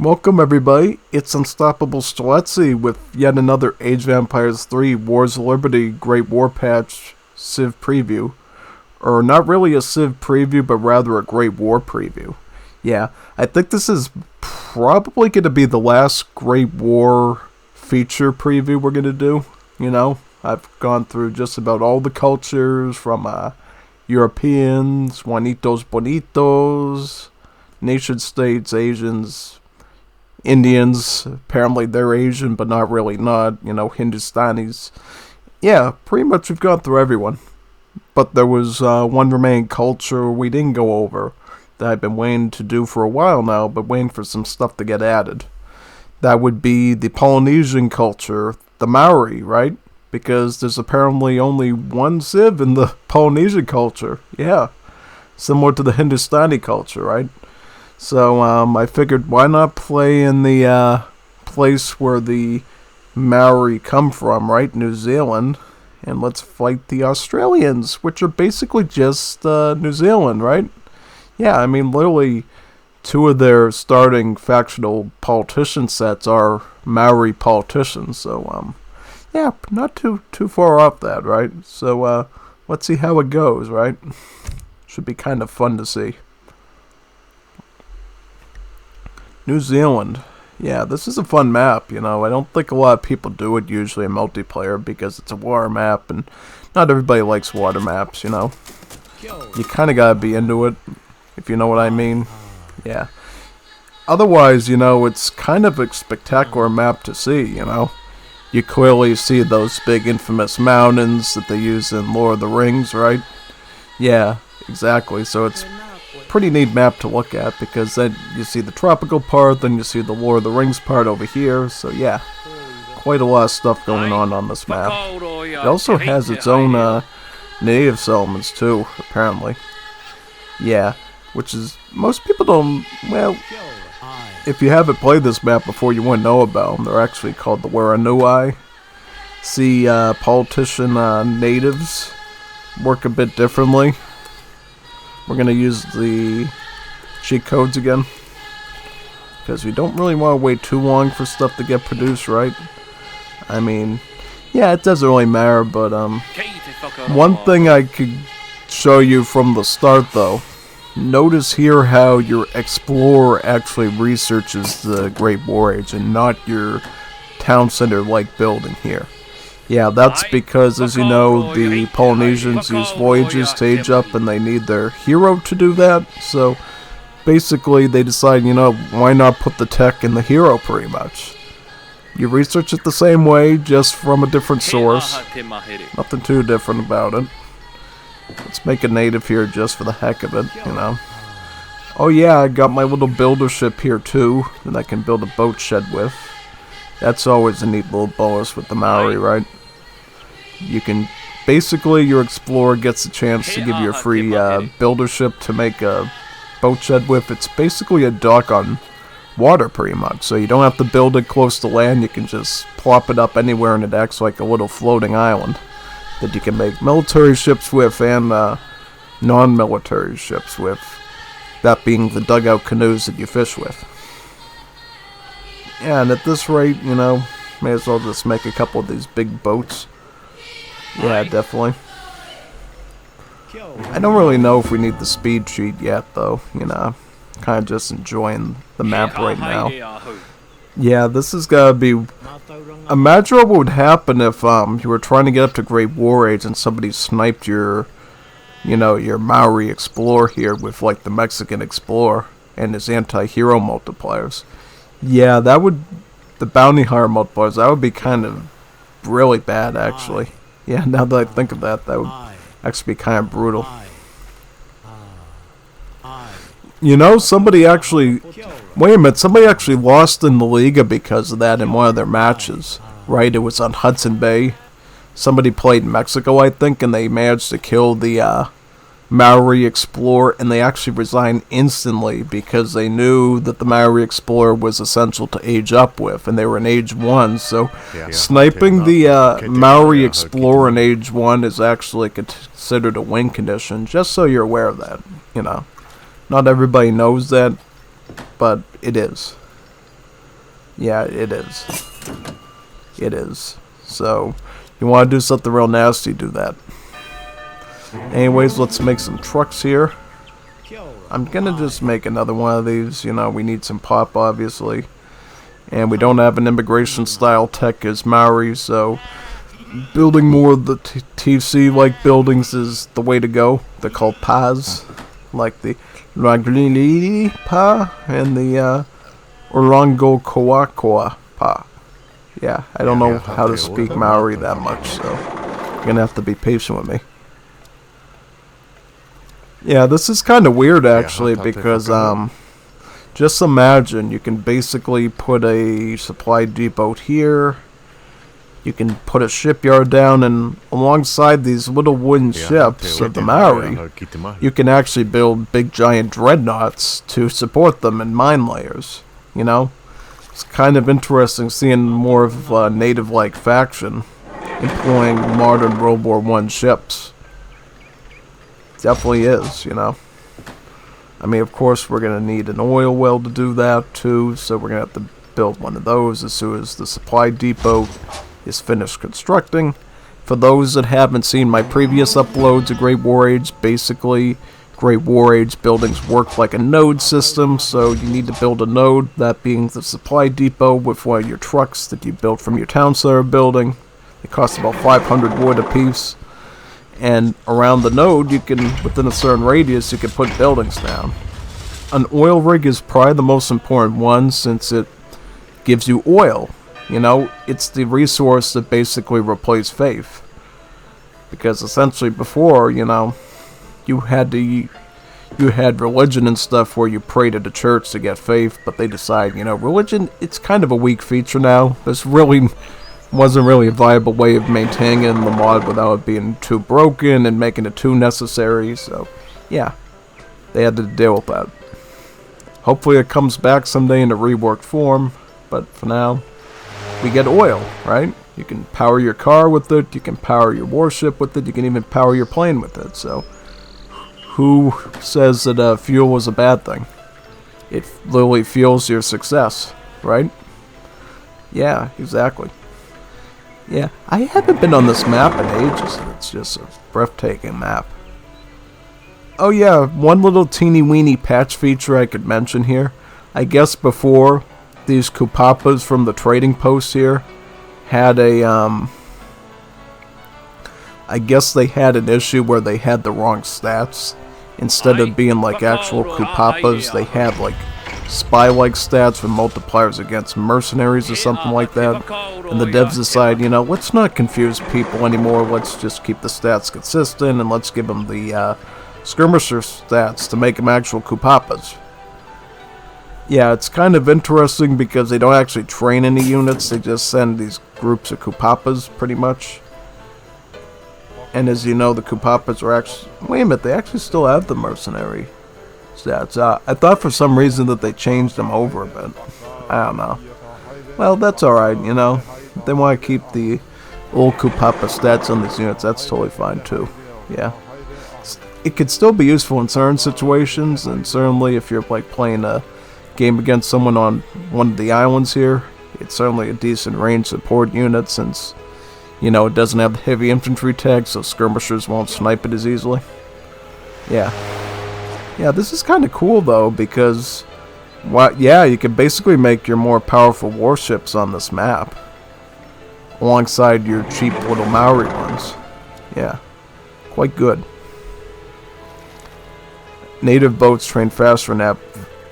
Welcome everybody, it's Unstoppable Streletsy with yet another Age of Empires 3 Wars of Liberty Great War Patch Civ preview. Or not really a Civ preview, but rather a Great War preview. Yeah, I think this is probably going to be the last Great War feature preview we're going to do. You know, I've gone through just about all the cultures from Europeans, Juanitos Bonitos, nation states, Asians, Indians. Apparently they're Asian, but not really not, you know, Hindustanis. Yeah, pretty much we've gone through everyone. But there was one remaining culture we didn't go over that I've been waiting to do for a while now, but waiting for some stuff to get added. That would be the Polynesian culture, the Maori, right? Because there's apparently only one Civ in the Polynesian culture. Yeah, similar to the Hindustani culture, right? So I figured why not play in the place where the Maori come from, right? New Zealand. And let's fight the Australians, which are basically just New Zealand, right? Yeah, I mean, literally two of their starting factional politician sets are Maori politicians. So, yeah, not too far off that, right? So, let's see how it goes, right? Should be kind of fun to see. New Zealand. Yeah, this is a fun map, you know. I don't think a lot of people do it usually in multiplayer because it's a water map and not everybody likes water maps, you know. You kind of got to be into it, if you know what I mean. Yeah. Otherwise, you know, it's kind of a spectacular map to see, you know. You clearly see those big infamous mountains that they use in Lord of the Rings, right? Yeah, exactly. So it's pretty neat map to look at because then you see the tropical part, then you see the Lord of the Rings part over here. So yeah, quite a lot of stuff going on this map. It also has its own native settlements too, apparently. Yeah, which is, most people don't, well, if you haven't played this map before, you wouldn't know about them. They're actually called the Waranui. See, politician natives work a bit differently. We're going to use the cheat codes again, because we don't really want to wait too long for stuff to get produced, right? I mean, yeah, it doesn't really matter, but one thing I could show you from the start, though, notice here how your explorer actually researches the Great War Age and not your town center-like building here. Yeah, that's because, as you know, the Polynesians use voyages to age up and they need their hero to do that. So, basically, they decide, you know, why not put the tech in the hero, pretty much. You research it the same way, just from a different source. Nothing too different about it. Let's make a native here just for the heck of it, you know. Oh yeah, I got my little builder ship here too, that I can build a boat shed with. That's always a neat little bonus with the Maori, right? You can, basically, your explorer gets a chance to give you a free builder ship to make a boat shed with. It's basically a dock on water, pretty much. So you don't have to build it close to land. You can just plop it up anywhere and it acts like a little floating island that you can make military ships with and non-military ships with. That being the dugout canoes that you fish with. Yeah, and at this rate, you know, may as well just make a couple of these big boats. Yeah, definitely. I don't really know if we need the speed cheat yet, though, you know. Kind of just enjoying the map right now. Yeah, this has got to be... Imagine what would happen if you were trying to get up to Great War Age and somebody sniped your, you know, your Maori explorer here with, like, the Mexican explorer and his anti-hero multipliers. Yeah, that would... The bounty hunter multipliers, that would be kind of really bad, actually. Yeah, now that I think of that, that would actually be kind of brutal. You know, somebody actually... Wait a minute, somebody actually lost in the Liga because of that in one of their matches. Right, it was on Hudson Bay. Somebody played in Mexico, I think, and they managed to kill the Maori explorer, and they actually resigned instantly because they knew that the Maori explorer was essential to age up with, and they were in age 1, so sniping the Maori explorer in age 1 is actually considered a win condition, just so you're aware of that, you know. Not everybody knows that, but it is. Yeah, it is. It is. So, you want to do something real nasty, do that. Anyways, let's make some trucks here. I'm gonna just make another one of these. You know, we need some pop, obviously. And we don't have an immigration style tech as Maori, so building more of the TC-like buildings is the way to go. They're called PAs, like the Raglili Pa and the Orango Koakoa Pa. Yeah, I don't know how to speak Maori that much, so you're gonna have to be patient with me. Yeah, this is kind of weird actually, because just imagine you can basically put a supply depot here. You can put a shipyard down, and alongside these little wooden ships of the Maori, you can actually build big giant dreadnoughts to support them in mine layers. You know, it's kind of interesting seeing more of a native-like faction employing modern World War I ships. Definitely is, you know. I mean, of course, we're going to need an oil well to do that, too, so we're going to have to build one of those as soon as the supply depot is finished constructing. For those that haven't seen my previous uploads of Great War Age, basically, Great War Age buildings work like a node system, so you need to build a node, that being the supply depot with one of your trucks that you built from your town center building. It costs about 500 wood apiece. And around the node, you can, within a certain radius, you can put buildings down. An oil rig is probably the most important one, since it gives you oil. You know, it's the resource that basically replaced faith. Because essentially before, you know, you had religion and stuff where you pray to the church to get faith, but they decide, you know, religion, it's kind of a weak feature now. There's really wasn't really a viable way of maintaining the mod without it being too broken and making it too necessary, so yeah, they had to deal with that. Hopefully it comes back someday in a reworked form, but for now, we get oil, right? You can power your car with it, you can power your warship with it, you can even power your plane with it, so who says that fuel is a bad thing? It literally fuels your success, right? Yeah, exactly. Yeah, I haven't been on this map in ages. It's just a breathtaking map. Oh yeah, one little teeny weeny patch feature I could mention here. I guess before, these kupapas from the trading post here had a, I guess they had an issue where they had the wrong stats. Instead of being like actual kupapas, they had like spy-like stats with multipliers against mercenaries or something like that. And the devs decide, you know, let's not confuse people anymore, let's just keep the stats consistent and let's give them the skirmisher stats to make them actual kupapas. Yeah, it's kind of interesting because they don't actually train any units, they just send these groups of kupapas pretty much. And as you know, the kupapas are actually, wait a minute, they actually still have the mercenary stats. I thought for some reason that they changed them over, but I don't know. Well, that's alright, you know. If they want to keep the old Kupapa stats on these units, that's totally fine too. Yeah. It could still be useful in certain situations, and certainly if you're like playing a game against someone on one of the islands here, it's certainly a decent range support unit since, you know, it doesn't have the heavy infantry tag, so skirmishers won't snipe it as easily. Yeah. Yeah, this is kind of cool though, because yeah, you can basically make your more powerful warships on this map alongside your cheap little Maori ones. Yeah, quite good. Native boats train faster and have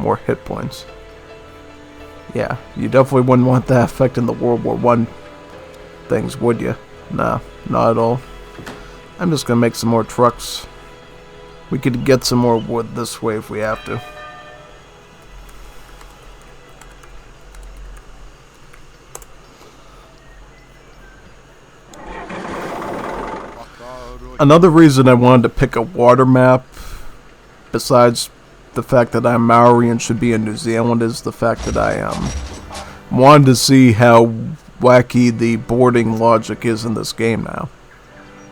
more hit points. Yeah, you definitely wouldn't want that affecting the World War I things, would you? Nah, not at all. I'm just gonna make some more trucks. We could get some more wood this way if we have to. Another reason I wanted to pick a water map, besides the fact that I'm Maori and should be in New Zealand, is the fact that I wanted to see how wacky the boarding logic is in this game now.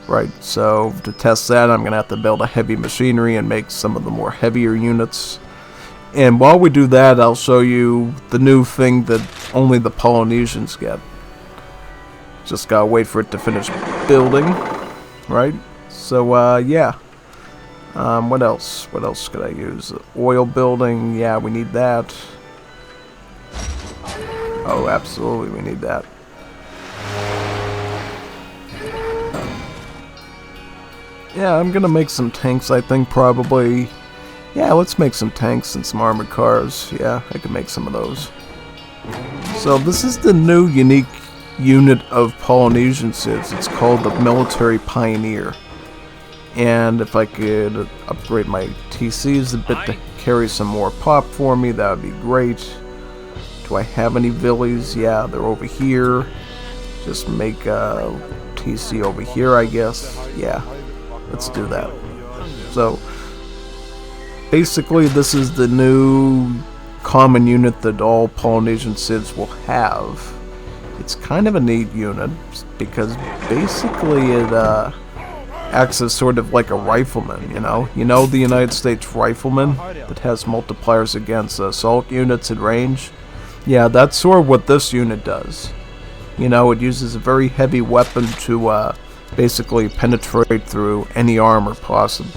Right, so to test that, I'm going to have to build a heavy machinery and make some of the more heavier units. And while we do that, I'll show you the new thing that only the Polynesians get. Just gotta wait for it to finish building, right? So, yeah. What else? What else could I use? Oil building, yeah, we need that. Oh, absolutely, we need that. Yeah, I'm gonna make some tanks, I think, probably. Yeah, let's make some tanks and some armored cars. Yeah, I can make some of those. So this is the new unique unit of Polynesian civs. It's called the Military Pioneer. And if I could upgrade my TCs a bit to carry some more pop for me, that would be great. Do I have any villies? Yeah, they're over here. Just make a TC over here, I guess. Yeah, let's do that. So basically, this is the new common unit that all Polynesian civs will have. It's kind of a neat unit because basically it acts as sort of like a rifleman, you know? You know the United States rifleman that has multipliers against assault units at range? Yeah, that's sort of what this unit does. You know, it uses a very heavy weapon to basically penetrate through any armor possible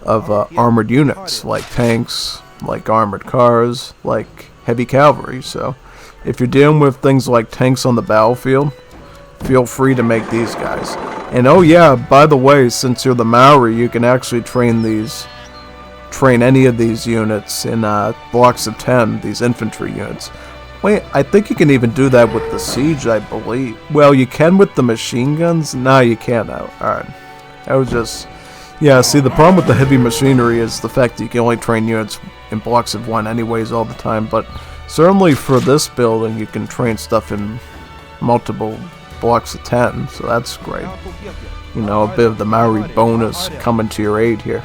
of armored units, like tanks, like armored cars, like heavy cavalry. So if you're dealing with things like tanks on the battlefield, feel free to make these guys. And oh yeah, by the way, since you're the Maori, you can actually train any of these units in blocks of 10, these infantry units. Wait, I think you can even do that with the siege, I believe. Well, you can with the machine guns? No, you can't now. Alright. I was just... Yeah, see, the problem with the heavy machinery is the fact that you can only train units in blocks of 1 anyways all the time, but certainly for this building, you can train stuff in multiple blocks of 10, so that's great. You know, a bit of the Maori bonus coming to your aid here.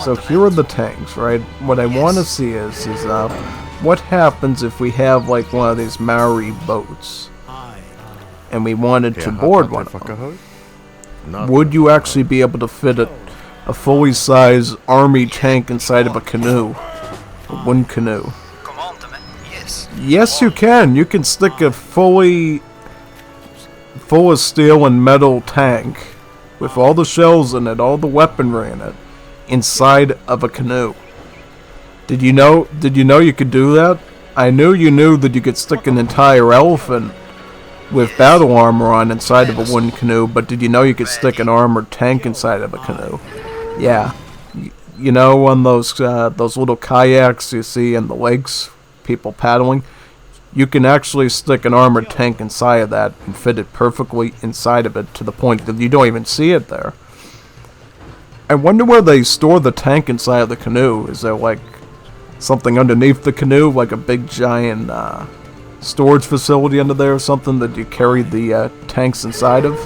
So here are the tanks, right? What I want to see is what happens if we have like one of these Maori boats and we wanted to board one of them? Would you actually be able to fit a fully sized army tank inside of a canoe? A wooden canoe? Yes, you can. You can stick a full of steel and metal tank with all the shells in it, all the weaponry in it, inside of a canoe. Did you know you could do that? I knew you knew that you could stick an entire elephant with battle armor on inside of a wooden canoe, but did you know you could stick an armored tank inside of a canoe? Yeah. You know, on those little kayaks you see in the lakes, people paddling, you can actually stick an armored tank inside of that and fit it perfectly inside of it to the point that you don't even see it there. I wonder where they store the tank inside of the canoe. Is there like something underneath the canoe, like a big giant storage facility under there or something that you carry the tanks inside of?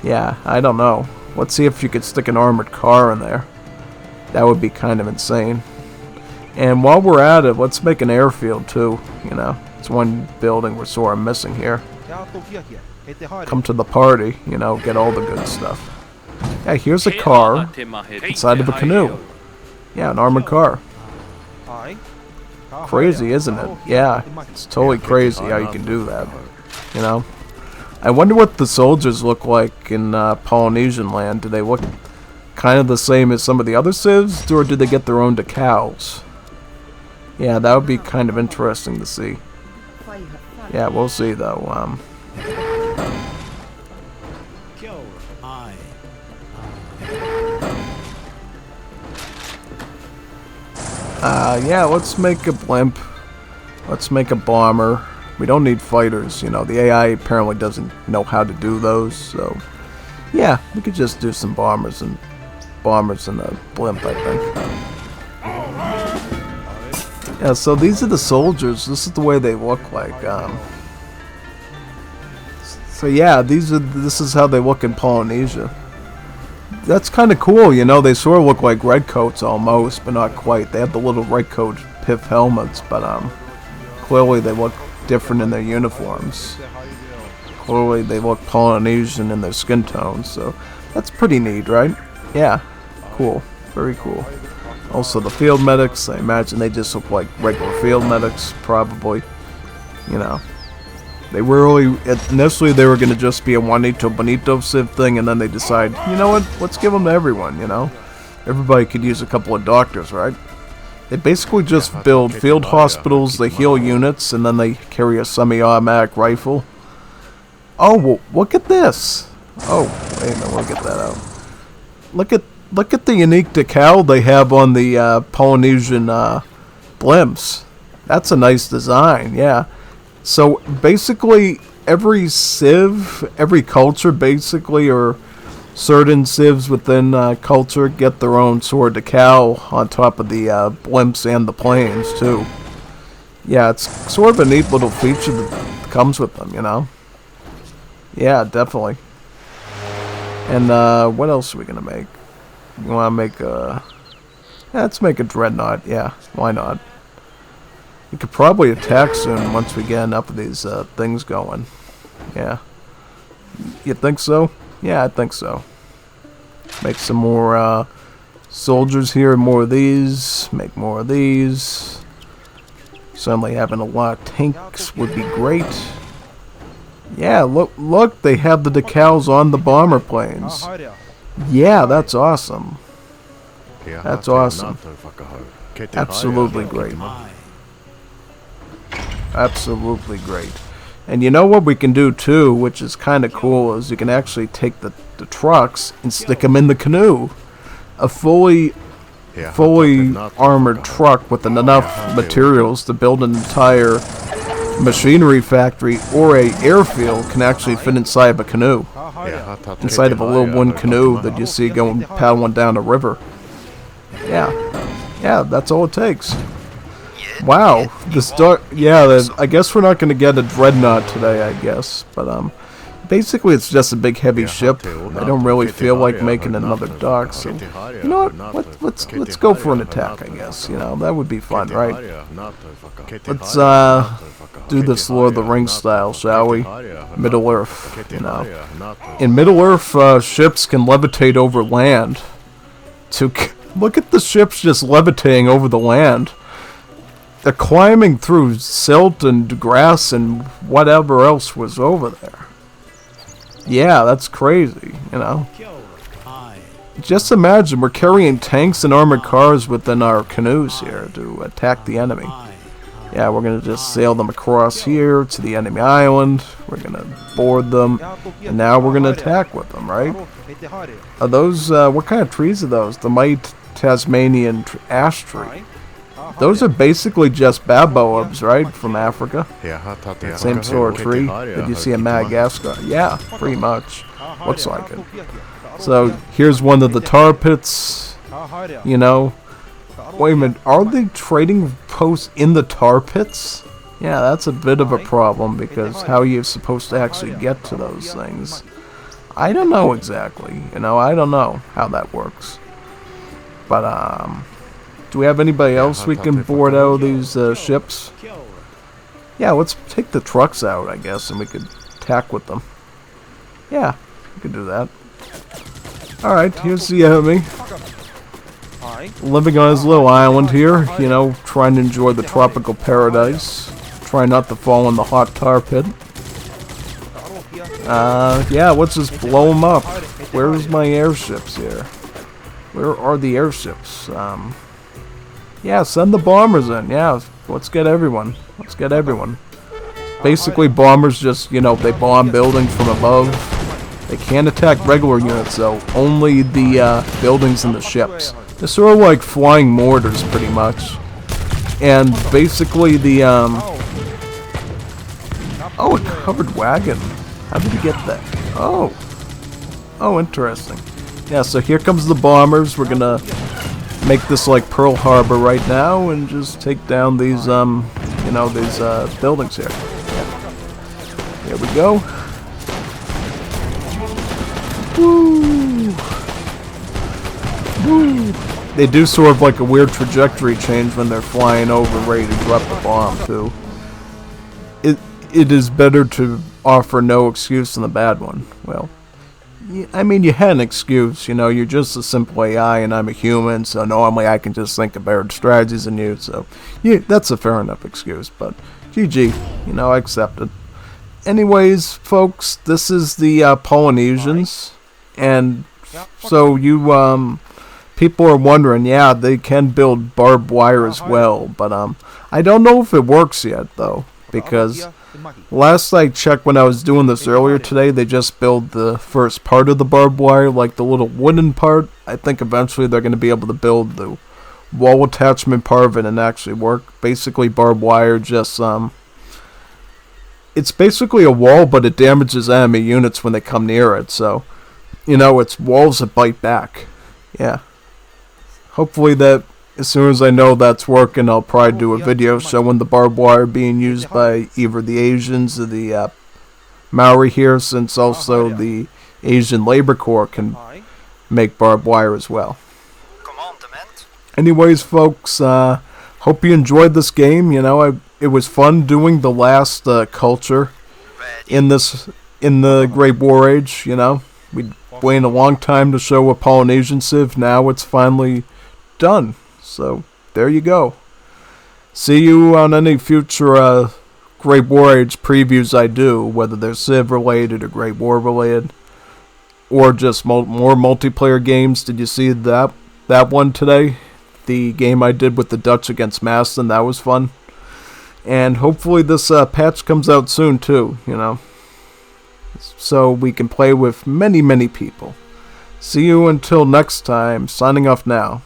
Yeah, I don't know. Let's see if you could stick an armored car in there. That would be kind of insane. And while we're at it, let's make an airfield too, you know. It's one building we're sort of missing here. Come to the party, you know, get all the good stuff. Yeah, here's a car inside of a canoe. Yeah, an armored car. Crazy, isn't it? Yeah, it's totally crazy how you can do that, you know. I wonder what the soldiers look like in Polynesian land. Do they look kind of the same as some of the other civs, or do they get their own decals? Yeah, that would be kind of interesting to see. Yeah, we'll see though. Yeah, let's make a blimp. Let's make a bomber. We don't need fighters, you know. The AI apparently doesn't know how to do those, so yeah, we could just do some bombers and a blimp, I think. Yeah, so these are the soldiers. This is the way they look like. So yeah, this is how they look in Polynesia. That's kind of cool, you know. They sort of look like redcoats almost, but not quite. They have the little redcoat pith helmets, but clearly they look different in their uniforms. Clearly they look Polynesian in their skin tones, so that's pretty neat, right? Yeah, cool, very cool. Also the field medics, I imagine they just look like regular field medics, probably. You know. They were initially they were going to just be a Juanito Bonito civ thing, and then they decide, you know what, let's give them to everyone, you know. Everybody could use a couple of doctors, right? They basically just build field hospitals, they heal units, and then they carry a semi-automatic rifle. Oh, well, look at this. Oh, wait a minute, we'll get that out. Look at the unique decal they have on the Polynesian blimps. That's a nice design, yeah. So basically, every civ, every culture basically, or certain civs within culture get their own sort of decal on top of the blimps and the planes too. Yeah, it's sort of a neat little feature that comes with them, you know. Yeah, definitely. And what else are we gonna make? We want to make a... let's make a dreadnought. Yeah, why not? We could probably attack soon once we get enough of these things going. Yeah. You think so? Yeah, I think so. Make some more soldiers here, more of these. Make more of these. Suddenly having a lot of tanks would be great. Yeah, look, they have the decals on the bomber planes. Yeah, that's awesome. That's awesome. Absolutely great. Absolutely great. And you know what we can do too, which is kind of cool, is you can actually take the trucks and stick them in the canoe. A fully armored truck with enough materials to build an entire machinery factory or a airfield can actually fit inside of a canoe. Inside of a little wooden canoe that you see going paddling down a river. Yeah, that's all it takes. Wow, I guess we're not going to get a dreadnought today, I guess, but basically it's just a big heavy ship. I don't really feel like making another dock, so you know what? Let's go for an attack, I guess. You know, that would be fun, right? Let's do this Lord of the Rings style, shall we? Middle Earth, you know. In Middle Earth, ships can levitate over land. Look at the ships just levitating over the land. They're climbing through silt and grass and whatever else was over there. Yeah, that's crazy, you know. Just imagine we're carrying tanks and armored cars within our canoes here to attack the enemy. Yeah, we're going to just sail them across here to the enemy island. We're going to board them. And now we're going to attack with them, right? Are those, what kind of trees are those? The mighty Tasmanian ash tree. Those are basically just baobabs, right, from Africa? Same sort of tree that you see in Madagascar. Yeah, pretty much. Looks like it. So, here's one of the tar pits, you know. Wait a minute, are they trading posts in the tar pits? Yeah, that's a bit of a problem, because how are you supposed to actually get to those things? I don't know exactly, you know, I don't know how that works. But, do we have anybody else we can board out of these ships? Yeah, let's take the trucks out, I guess, and we could attack with them. Yeah, we could do that. Alright, here's the enemy. Living on his little island here, you know, trying to enjoy the tropical paradise. Trying not to fall in the hot tar pit. Yeah, let's just blow them up. Where's my airships here? Where are the airships? Yeah, send the bombers in. Yeah, let's get everyone. Let's get everyone. Basically, bombers just, you know, they bomb buildings from above. They can't attack regular units, though. Only the buildings and the ships. They're sort of like flying mortars, pretty much. And basically, the oh, a covered wagon. How did he get that? Oh, interesting. Yeah, so here comes the bombers. We're gonna make this like Pearl Harbor right now and just take down these, you know, these buildings here. Yeah. Here we go. Woo! Woo! They do sort of like a weird trajectory change when they're flying over, ready to drop the bomb, too. It is better to offer no excuse than the bad one. Well, I mean, you had an excuse, you know, you're just a simple AI and I'm a human, so normally I can just think of better strategies than you, so yeah, that's a fair enough excuse, but GG, you know, I accept it. Anyways, folks, this is the Polynesians, and so you, people are wondering, yeah, they can build barbed wire as well, but I don't know if it works yet, though, because last I checked when I was doing this earlier today, they just built the first part of the barbed wire, like the little wooden part. I think eventually they're going to be able to build the wall attachment part of it and actually work. Basically, barbed wire just, it's basically a wall, but it damages enemy units when they come near it, so, you know, it's walls that bite back. Yeah. Hopefully that, as soon as I know that's working, I'll probably do a video showing the barbed wire being used by either the Asians or the Maori here, since also the Asian Labour Corp can make barbed wire as well. Anyways, folks, hope you enjoyed this game. You know, it was fun doing the last culture in the Great War Age. You know, we waited a long time to show a Polynesian civ. Now it's finally done. So, there you go. See you on any future Great War Age previews I do, whether they're Civ related or Great War related, or just more multiplayer games. Did you see that one today? The game I did with the Dutch against Maston, that was fun. And hopefully this patch comes out soon too, you know, so we can play with many, many people. See you until next time. Signing off now.